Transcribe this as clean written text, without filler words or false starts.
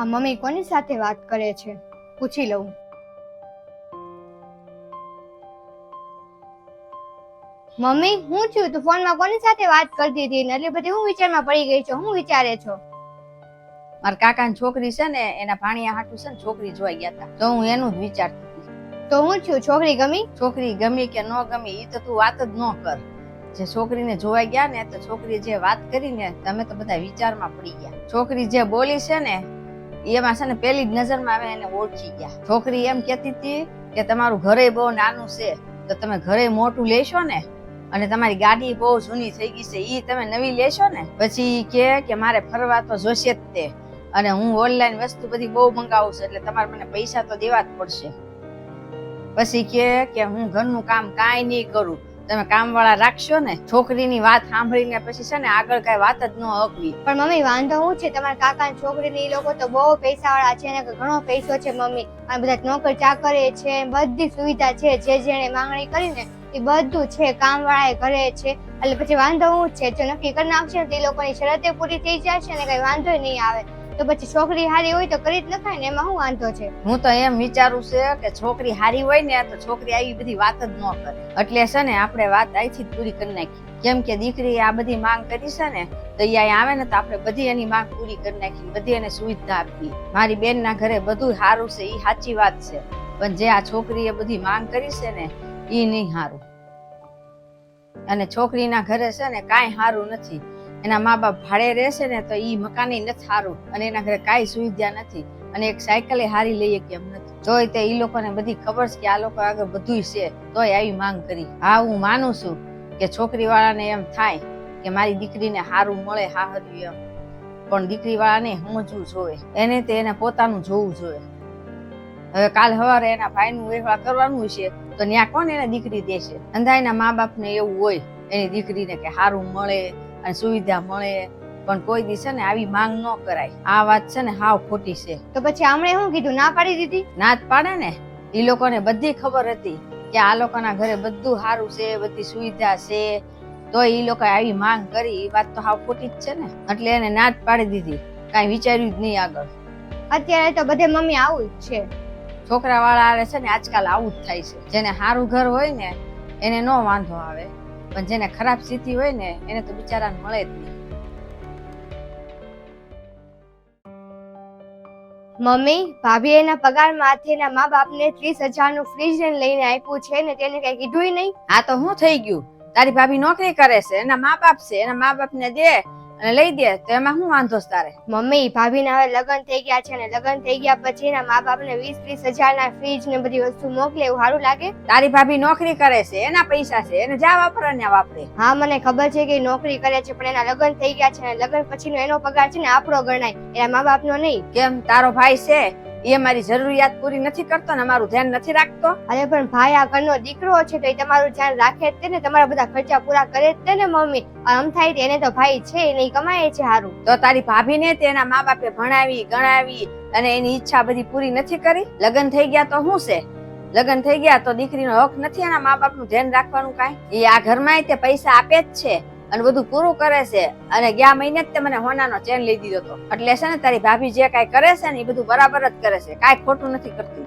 આ મમ્મી કોની સાથે વાત કરે છે? પૂછી લઉં. મમ્મી, હું છું? તું ફોનમાં કોની સાથે વાત કરતી હતી ને એટલે બધી હું વિચારમાં પડી ગઈ છો? હું વિચારે છો? મારા કાકાની છોકરી છે ને, એના ભાણિયા હાટુ છે ને છોકરી જોવા ગયા હતા, તો હું એનું જ વિચારતી હતી. તો હું છું? છોકરી ગમી? છોકરી ગમી કે ન ગમી એ તો તું વાત જ ન કર. જે છોકરીને જોવા ગયા ને, તો છોકરીએ જે વાત કરી ને, તમે તો બધા વિચારમાં પડી ગયા. છોકરી જે બોલી છે ને, એમાં છે ને પેલી જ નજરમાં આવે એને ઓળખી ગયા. છોકરી એમ કહેતી હતી કે તમારું ઘરે બહુ નાનું છે, તો તમે ઘરે મોટું લેશો ને, અને તમારી ગાડી બહુ જૂની થઈ ગઈ છે, ઈ તમે નવી લેશો ને. પછી કે મારે ફરવા તો જોશે જ તે, અને હું ઓનલાઈન વસ્તુ બધી બહુ મંગાવું છું, એટલે તમારે મને પૈસા તો દેવા જ પડશે. પછી કે હું ઘરનું કામ કાંઈ નહીં કરું, તમે કામવાળા રાખશો ને. છોકરીની વાત સાંભળીને પછી છે ને આગળ કઈ વાત જ ન હકવી. પણ મમ્મી, વાંધો શું છે? તમારા કાકા છોકરીને ઈ લોકો તો બહુ પૈસા વાળા છે ને, ઘણો પૈસો છે મમ્મી, અને બધા નોકર ચાકરે છે, બધી સુવિધા છે, જે જેણે માંગણી કરીને એ બધું છે, કામ વાળા ઘરે છે, એટલે પછી વાંધો શું છે? જો નક્કી કરી નાખશે ને તો એ લોકોની શરતે પૂરી થઈ જશે ને, કઈ વાંધો નહીં આવે. તો પછી છોકરી હારી હોય તો કરી જ નખાય ને, એમાં શું વાંધો છે? હું તો એમ વિચારું છે કે છોકરી હારી હોય ને તો છોકરી આવી બધી વાત જ ન કરે. એટલે છે ને આપણે વાત અહીંથી જ પૂરી કરી નાખી. કેમ કે દીકરી આ બધી માંગ કરી છે ને, તો એ આવે ને તો આપણે બધી એની માંગ પૂરી કરી નાખી, બધી એને સુવિધા આપી. મારી બેન ના ઘરે બધું સારું છે, એ સાચી વાત છે, પણ જે આ છોકરીએ બધી માંગ કરી છે ને, એ નહીં સારું. અને છોકરીના ઘરે છે ને કાંઈ સારું નથી. એના મા બાપ ભાડે રહેશે ને તો ઈ મકાન નથી સારું, અને એના ઘરે કાંઈ સુવિધા નથી, અને એક સાયકલ હારી લઈએ કેમ નથી. તોય તે ઈ લોકોને બધી ખબર છે કે આ લોકો આગળ બધું છે, તોય આવી માંગ કરી. હા, હું માનું છું કે છોકરી વાળાને એમ થાય કે મારી દીકરીને સારું મળે, હાહર્યું એમ, પણ દીકરી વાળાને સમજવું જોઈએ, એને તે એને પોતાનું જોવું જોઈએ. હવે કાલ સવારે એના ભાઈનું વેહવા કરવાનું છે, તો ન્યા કોણ એને દીકરી દેશે? અંધાઈના મા બાપને એવું હોય એની દીકરીને કે સારું મળે અને સુવિધા મળે, પણ કોઈ દિવસ છે ને આવી માંગ ન કરાય. આ વાત છે ને હાવ ખોટી છે. તો પછી આમણે શું કીધું? ના પાડી દીધી? ના જ પાડે ને. એ લોકોને બધી ખબર હતી કે આ લોકોના ઘરે બધું સારું છે, બધી સુવિધા છે, તો એ લોકો આવી માંગ કરી. એ વાત તો હાવ ખોટી જ છે ને. એટલે એને ના જ પાડી દીધી, કાંઈ વિચાર્યું જ નહીં આગળ. અત્યારે તો બધે મમ્મી આવું જ છે. છોકરા વાળા છે ને આજકાલ આવું જ થાય છે. જેને સારું ઘર હોય ને એને નો વાંધો આવે, પણ જેને ખરાબ સ્થિતિ હોય ને એને તો બિચારાને મળે જ નહીં. મમ્મી, ભાભી એના પગારમાંથી એના મા બાપને 30,000 નું ફ્રીજ લઈને આપ્યું છે ને, તેને કઈ કીધું નહીં? આ તો શું થઈ ગયું? તારી ભાભી નોકરી કરે છે, એના મા બાપ છે, એના મા બાપ ને દે અને લઈ દે, તો એમાં શું વાંધો તારે? મમ્મી, ભાભી ના હવે લગ્ન થઈ ગયા છે ને, લગ્ન થઈ ગયા પછી એના મા બાપ ને 20-30,000 ના ફ્રીજ ને બધી વસ્તુ મોકલે, એવું સારું લાગે? તારી ભાભી નોકરી કરે છે, એના પૈસા છે, એને જ્યાં વાપરે ત્યાં વાપરે. હા, મને ખબર છે કે નોકરી કરે છે, પણ એના લગ્ન થઈ ગયા છે ને, લગ્ન પછીનો એનો પગાર છે ને આપણો ગણાય, એના મા બાપ નો નહીં. કેમ તારો ભાઈ છે એ મારી જરૂરિયાત પૂરી નથી કરતો ને મારું ધ્યાન નથી રાખતો? અરે પણ ભાઈ આ ઘરનો દીકરો છે, તો એ તમારું ધ્યાન રાખે જ તે ને, તમારા બધા ખર્ચા પૂરા કરે જ તે ને મમ્મી. આમ થાય એને તો ભાઈ છે, એને કમાય છે સારું. તો તારી ભાભીને તેના મા બાપે ભણાવી ગણાવી અને એની ઈચ્છા બધી પૂરી નથી કરી? લગ્ન થઈ ગયા તો શું છે? લગ્ન થઈ ગયા તો દીકરીનો હક નથી એના મા બાપનું ધ્યાન રાખવાનું કાંઈ? એ આ ઘરમાં તે પૈસા આપે જ છે અને બધું પૂરું કરે છે, અને ગયા મહિને જ તે મને હોનાનો ચેન લઈ દીધો હતો. એટલે છે ને તારી ભાભી જે કાંઈ કરે છે ને એ બધું બરાબર જ કરે છે, કાંઈ ખોટું નથી કરતી.